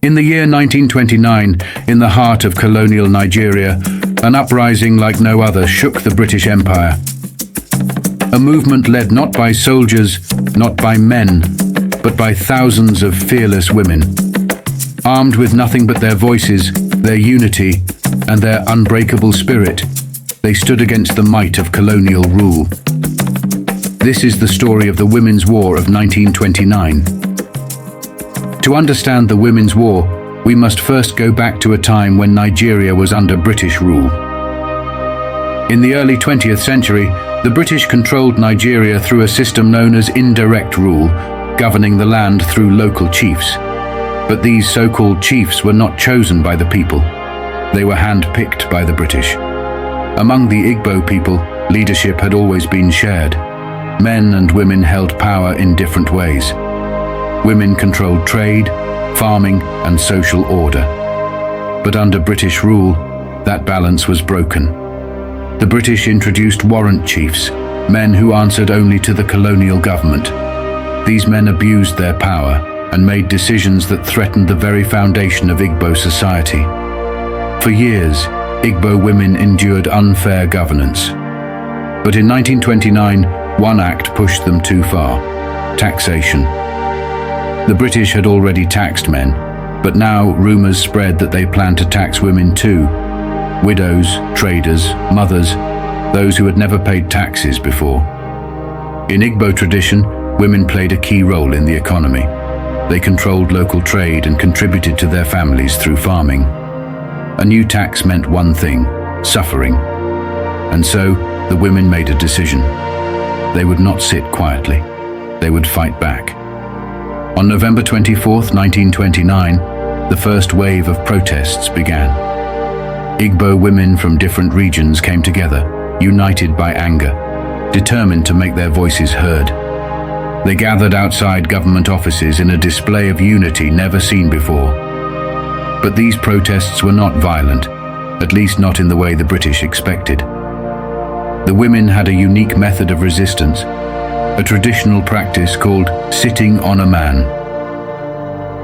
In the year 1929, in the heart of colonial Nigeria, an uprising like no other shook the British Empire. A movement led not by soldiers, not by men, but by thousands of fearless women. Armed with nothing but their voices, their unity, and their unbreakable spirit, they stood against the might of colonial rule. This is the story of the Women's War of 1929. To understand the Women's War, we must first go back to a time when Nigeria was under British rule. In the early 20th century, the British controlled Nigeria through a system known as indirect rule, governing the land through local chiefs. But these so-called chiefs were not chosen by the people. They were hand-picked by the British. Among the Igbo people, leadership had always been shared. Men and women held power in different ways. Women controlled trade, farming, and social order. But under British rule, that balance was broken. The British introduced warrant chiefs, men who answered only to the colonial government. These men abused their power and made decisions that threatened the very foundation of Igbo society. For years, Igbo women endured unfair governance. But in 1929, one act pushed them too far: taxation. The British had already taxed men, but now rumors spread that they planned to tax women too. Widows, traders, mothers, those who had never paid taxes before. In Igbo tradition, women played a key role in the economy. They controlled local trade and contributed to their families through farming. A new tax meant one thing: suffering. And so, the women made a decision. They would not sit quietly. They would fight back. On November 24, 1929, the first wave of protests began. Igbo women from different regions came together, united by anger, determined to make their voices heard. They gathered outside government offices in a display of unity never seen before. But these protests were not violent, at least not in the way the British expected. The women had a unique method of resistance, a traditional practice called sitting on a man.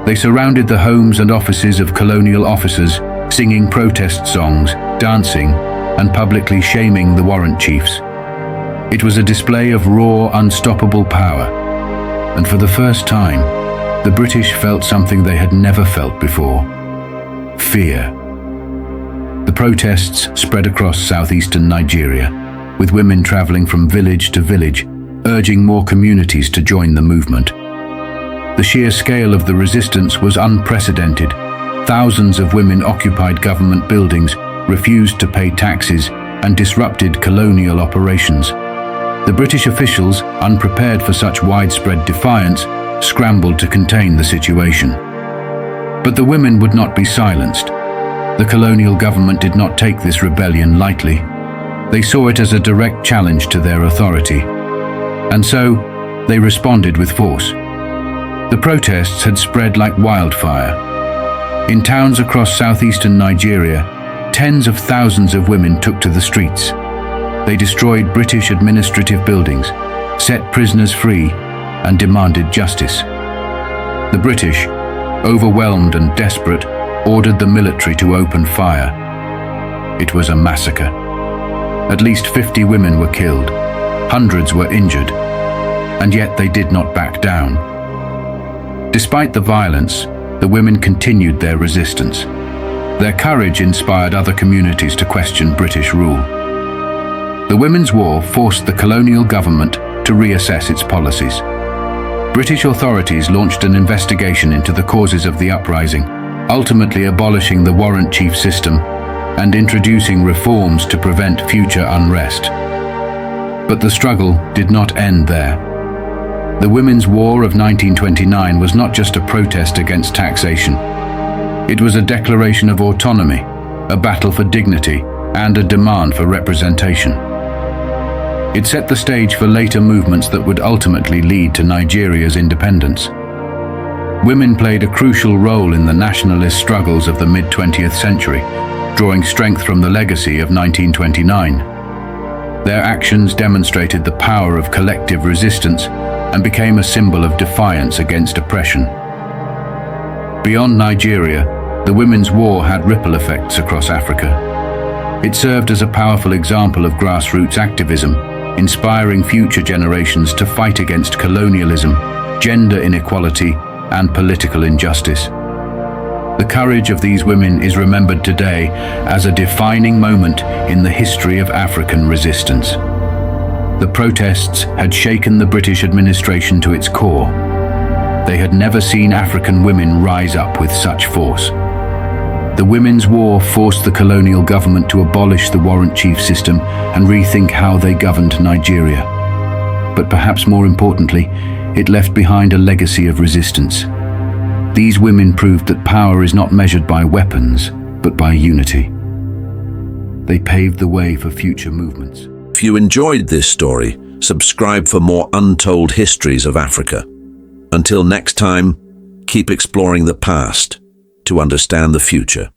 They surrounded the homes and offices of colonial officers, singing protest songs, dancing, and publicly shaming the warrant chiefs. It was a display of raw, unstoppable power, and for the first time, the British felt something they had never felt before: fear. The protests spread across southeastern Nigeria, with women traveling from village to village, urging more communities to join the movement. The sheer scale of the resistance was unprecedented. Thousands of women occupied government buildings, refused to pay taxes, and disrupted colonial operations. The British officials, unprepared for such widespread defiance, scrambled to contain the situation. But the women would not be silenced. The colonial government did not take this rebellion lightly. They saw it as a direct challenge to their authority. And so, they responded with force. The protests had spread like wildfire. In towns across southeastern Nigeria, tens of thousands of women took to the streets. They destroyed British administrative buildings, set prisoners free, and demanded justice. The British, overwhelmed and desperate, ordered the military to open fire. It was a massacre. At least 50 women were killed. Hundreds were injured. And yet they did not back down. Despite the violence, the women continued their resistance. Their courage inspired other communities to question British rule. The Women's War forced the colonial government to reassess its policies. British authorities launched an investigation into the causes of the uprising, ultimately abolishing the warrant chief system and introducing reforms to prevent future unrest. But the struggle did not end there. The Women's War of 1929 was not just a protest against taxation. It was a declaration of autonomy, a battle for dignity, and a demand for representation. It set the stage for later movements that would ultimately lead to Nigeria's independence. Women played a crucial role in the nationalist struggles of the mid-20th century, drawing strength from the legacy of 1929. Their actions demonstrated the power of collective resistance and became a symbol of defiance against oppression. Beyond Nigeria, the Women's War had ripple effects across Africa. It served as a powerful example of grassroots activism, inspiring future generations to fight against colonialism, gender inequality, and political injustice. The courage of these women is remembered today as a defining moment in the history of African resistance. The protests had shaken the British administration to its core. They had never seen African women rise up with such force. The Women's War forced the colonial government to abolish the warrant chief system and rethink how they governed Nigeria. But perhaps more importantly, it left behind a legacy of resistance. These women proved that power is not measured by weapons, but by unity. They paved the way for future movements. If you enjoyed this story, subscribe for more untold histories of Africa. Until next time, keep exploring the past to understand the future.